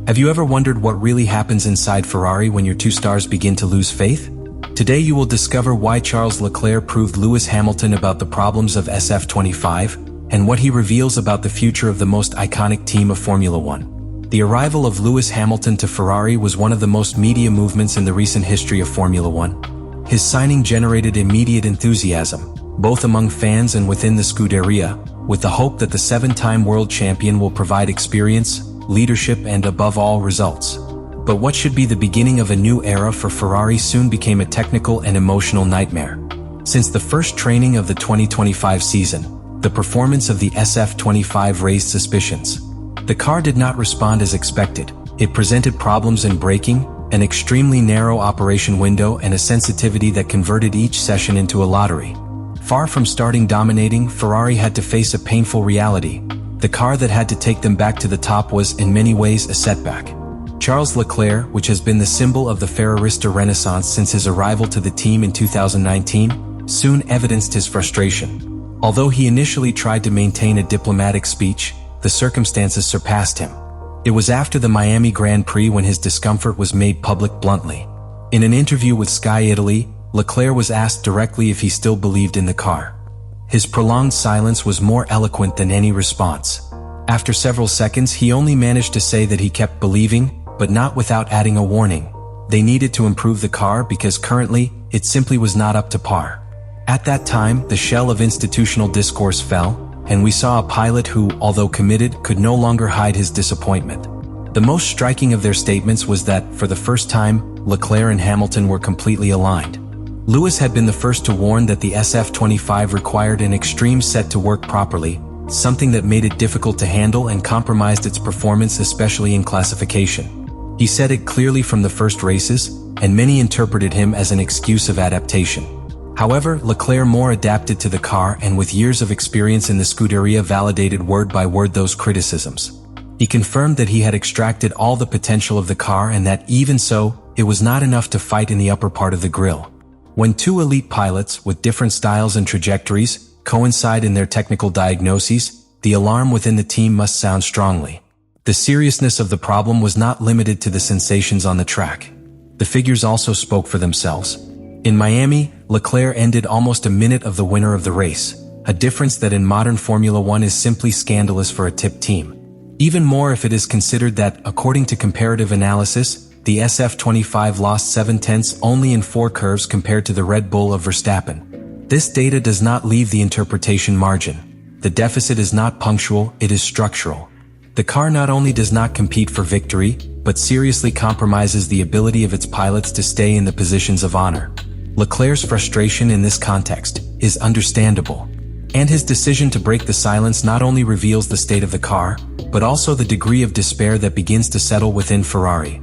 Have you ever wondered what really happens inside Ferrari when your two stars begin to lose faith? Today you will discover why Charles Leclerc proved Lewis Hamilton about the problems of SF25, and what he reveals about the future of the most iconic team of Formula One. The arrival of Lewis Hamilton to Ferrari was one of the most media movements in the recent history of Formula One. His signing generated immediate enthusiasm, both among fans and within the Scuderia, with the hope that the seven-time world champion will provide experience, leadership, and above all, results. But what should be the beginning of a new era for Ferrari soon became a technical and emotional nightmare. Since the first training of the 2025 season, the performance of the SF25 raised suspicions. The car did not respond as expected. It presented problems in braking, an extremely narrow operation window, and a sensitivity that converted each session into a lottery. Far from starting dominating, Ferrari had to face a painful reality. The car that had to take them back to the top was, in many ways, a setback. Charles Leclerc, which has been the symbol of the Ferrarista Renaissance since his arrival to the team in 2019, soon evidenced his frustration. Although he initially tried to maintain a diplomatic speech, the circumstances surpassed him. It was after the Miami Grand Prix when his discomfort was made public bluntly. In an interview with Sky Italy, Leclerc was asked directly if he still believed in the car. His prolonged silence was more eloquent than any response. After several seconds, he only managed to say that he kept believing, but not without adding a warning. They needed to improve the car because currently, it simply was not up to par. At that time, the shell of institutional discourse fell, and we saw a pilot who, although committed, could no longer hide his disappointment. The most striking of their statements was that, for the first time, Leclerc and Hamilton were completely aligned. Lewis had been the first to warn that the SF25 required an extreme set to work properly, something that made it difficult to handle and compromised its performance, especially in classification. He said it clearly from the first races, and many interpreted him as an excuse of adaptation. However, Leclerc more adapted to the car and with years of experience in the Scuderia validated word by word those criticisms. He confirmed that he had extracted all the potential of the car and that even so, it was not enough to fight in the upper part of the grille. When two elite pilots with different styles and trajectories coincide in their technical diagnoses, the alarm within the team must sound strongly. The seriousness of the problem was not limited to the sensations on the track. The figures also spoke for themselves. In Miami, Leclerc ended almost a minute of the winner of the race, a difference that in modern Formula One is simply scandalous for a tip team. Even more if it is considered that, according to comparative analysis, the SF25 lost 7/10 only in 4 curves compared to the Red Bull of Verstappen. This data does not leave the interpretation margin. The deficit is not punctual, it is structural. The car not only does not compete for victory, but seriously compromises the ability of its pilots to stay in the positions of honor. Leclerc's frustration in this context is understandable. And his decision to break the silence not only reveals the state of the car, but also the degree of despair that begins to settle within Ferrari.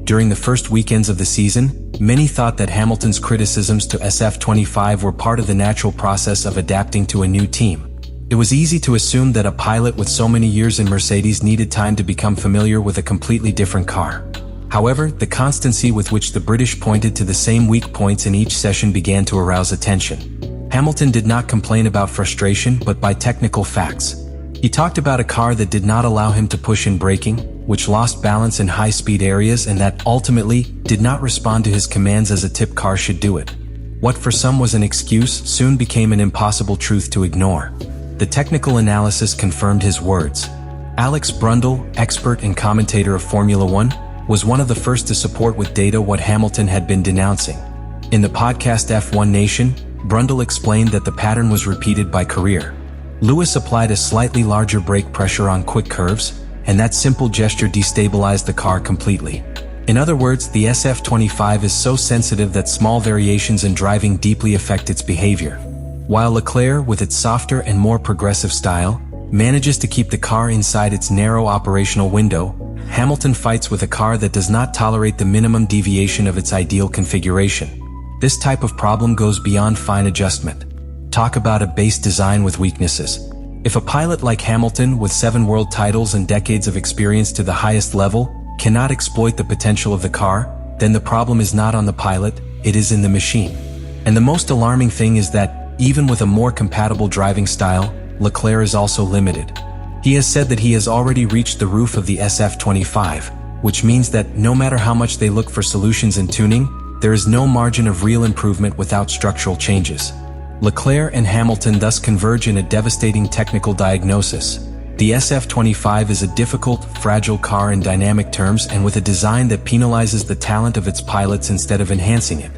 During the first weekends of the season, many thought that Hamilton's criticisms to SF25 were part of the natural process of adapting to a new team. It was easy to assume that a pilot with so many years in Mercedes needed time to become familiar with a completely different car. However, the constancy with which the British pointed to the same weak points in each session began to arouse attention. Hamilton did not complain about frustration, but by technical facts. He talked about a car that did not allow him to push in braking, which lost balance in high-speed areas, and that ultimately did not respond to his commands as a tip car should do it. What for some was an excuse soon became an impossible truth to ignore. The technical analysis confirmed his words. Alex Brundle, expert and commentator of Formula One, was one of the first to support with data what Hamilton had been denouncing. In the podcast F1 Nation, Brundle explained that the pattern was repeated by career. Lewis applied a slightly larger brake pressure on quick curves, and that simple gesture destabilized the car completely. In other words, the SF25 is so sensitive that small variations in driving deeply affect its behavior. While Leclerc, with its softer and more progressive style, manages to keep the car inside its narrow operational window, Hamilton fights with a car that does not tolerate the minimum deviation of its ideal configuration. This type of problem goes beyond fine adjustment. Talk about a base design with weaknesses. If a pilot like Hamilton, with 7 world titles and decades of experience to the highest level, cannot exploit the potential of the car, then the problem is not on the pilot, it is in the machine. And the most alarming thing is that, even with a more compatible driving style, Leclerc is also limited. He has said that he has already reached the roof of the SF25, which means that no matter how much they look for solutions in tuning, there is no margin of real improvement without structural changes. Leclerc and Hamilton thus converge in a devastating technical diagnosis. The SF25 is a difficult, fragile car in dynamic terms and with a design that penalizes the talent of its pilots instead of enhancing it.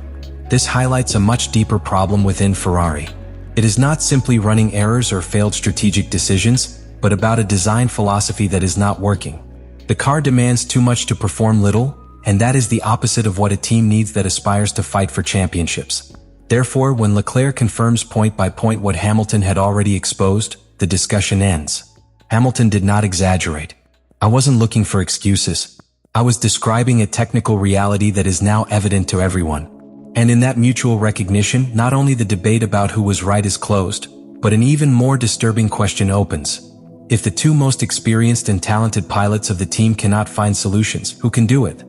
This highlights a much deeper problem within Ferrari. It is not simply running errors or failed strategic decisions, but about a design philosophy that is not working. The car demands too much to perform little, and that is the opposite of what a team needs that aspires to fight for championships. Therefore, when Leclerc confirms point by point what Hamilton had already exposed, the discussion ends. Hamilton did not exaggerate. I wasn't looking for excuses. I was describing a technical reality that is now evident to everyone. And in that mutual recognition, not only the debate about who was right is closed, but an even more disturbing question opens. If the two most experienced and talented pilots of the team cannot find solutions, who can do it?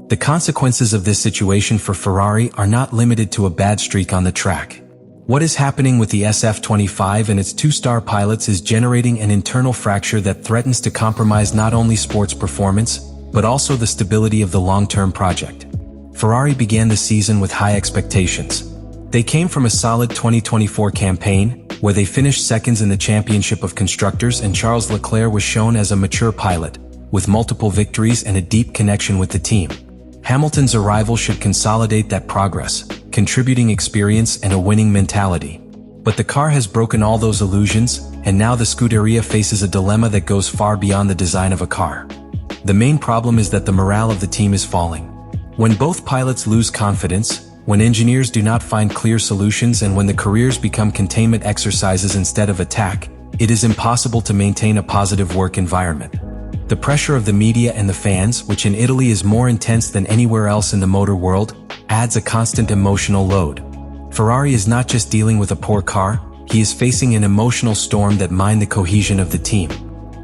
The consequences of this situation for Ferrari are not limited to a bad streak on the track. What is happening with the SF25 and its two-star pilots is generating an internal fracture that threatens to compromise not only sports performance, but also the stability of the long-term project. Ferrari began the season with high expectations. They came from a solid 2024 campaign, where they finished seconds in the Championship of Constructors, and Charles Leclerc was shown as a mature pilot, with multiple victories and a deep connection with the team. Hamilton's arrival should consolidate that progress, contributing experience and a winning mentality. But the car has broken all those illusions, and now the Scuderia faces a dilemma that goes far beyond the design of a car. The main problem is that the morale of the team is falling. When both pilots lose confidence, when engineers do not find clear solutions, and when the careers become containment exercises instead of attack, it is impossible to maintain a positive work environment. The pressure of the media and the fans, which in Italy is more intense than anywhere else in the motor world, adds a constant emotional load. Ferrari is not just dealing with a poor car, he is facing an emotional storm that mines the cohesion of the team.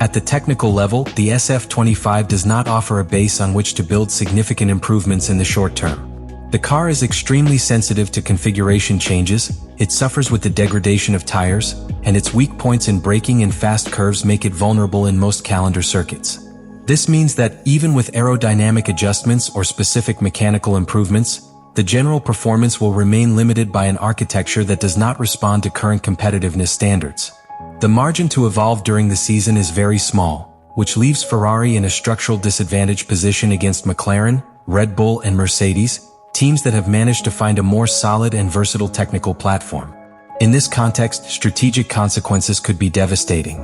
At the technical level, the SF25 does not offer a base on which to build significant improvements in the short term. The car is extremely sensitive to configuration changes, it suffers with the degradation of tires, and its weak points in braking and fast curves make it vulnerable in most calendar circuits. This means that even with aerodynamic adjustments or specific mechanical improvements, the general performance will remain limited by an architecture that does not respond to current competitiveness standards. The margin to evolve during the season is very small, which leaves Ferrari in a structural disadvantaged position against McLaren, Red Bull, and Mercedes, teams that have managed to find a more solid and versatile technical platform. In this context, strategic consequences could be devastating.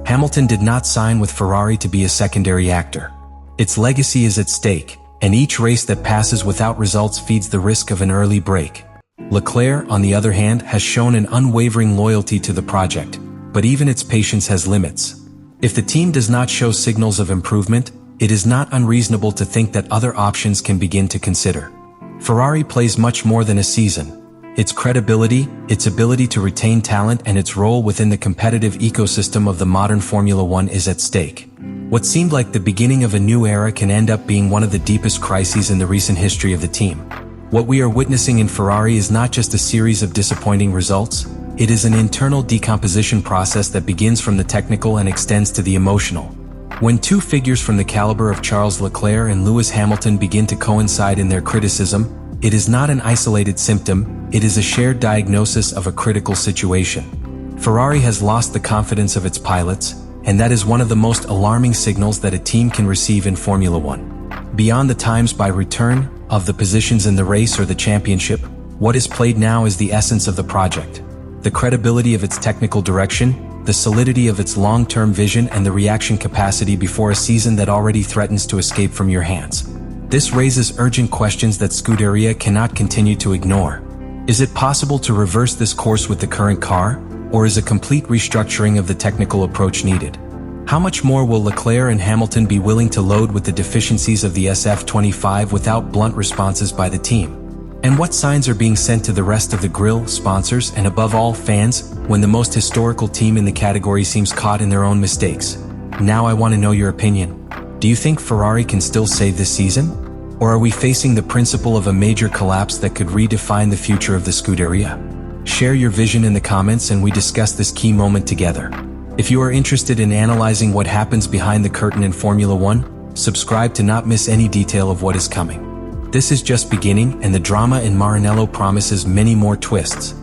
Hamilton did not sign with Ferrari to be a secondary actor. Its legacy is at stake, and each race that passes without results feeds the risk of an early break. Leclerc, on the other hand, has shown an unwavering loyalty to the project, but even its patience has limits. If the team does not show signals of improvement, it is not unreasonable to think that other options can begin to consider. Ferrari plays much more than a season. Its credibility, its ability to retain talent, and its role within the competitive ecosystem of the modern Formula One is at stake. What seemed like the beginning of a new era can end up being one of the deepest crises in the recent history of the team. What we are witnessing in Ferrari is not just a series of disappointing results, it is an internal decomposition process that begins from the technical and extends to the emotional. When two figures from the caliber of Charles Leclerc and Lewis Hamilton begin to coincide in their criticism, it is not an isolated symptom, it is a shared diagnosis of a critical situation. Ferrari has lost the confidence of its pilots, and that is one of the most alarming signals that a team can receive in Formula One. Beyond the times by return of the positions in the race or the championship, what is played now is the essence of the project. The credibility of its technical direction, the solidity of its long-term vision, and the reaction capacity before a season that already threatens to escape from your hands. This raises urgent questions that Scuderia cannot continue to ignore. Is it possible to reverse this course with the current car, or is a complete restructuring of the technical approach needed? How much more will Leclerc and Hamilton be willing to load with the deficiencies of the SF25 without blunt responses by the team? And what signs are being sent to the rest of the grille, sponsors, and above all, fans, when the most historical team in the category seems caught in their own mistakes? Now I want to know your opinion. Do you think Ferrari can still save this season? Or are we facing the principle of a major collapse that could redefine the future of the Scuderia? Share your vision in the comments and we discuss this key moment together. If you are interested in analyzing what happens behind the curtain in Formula One, Subscribe to not miss any detail of what is coming. This is just beginning, and the drama in Maranello promises many more twists.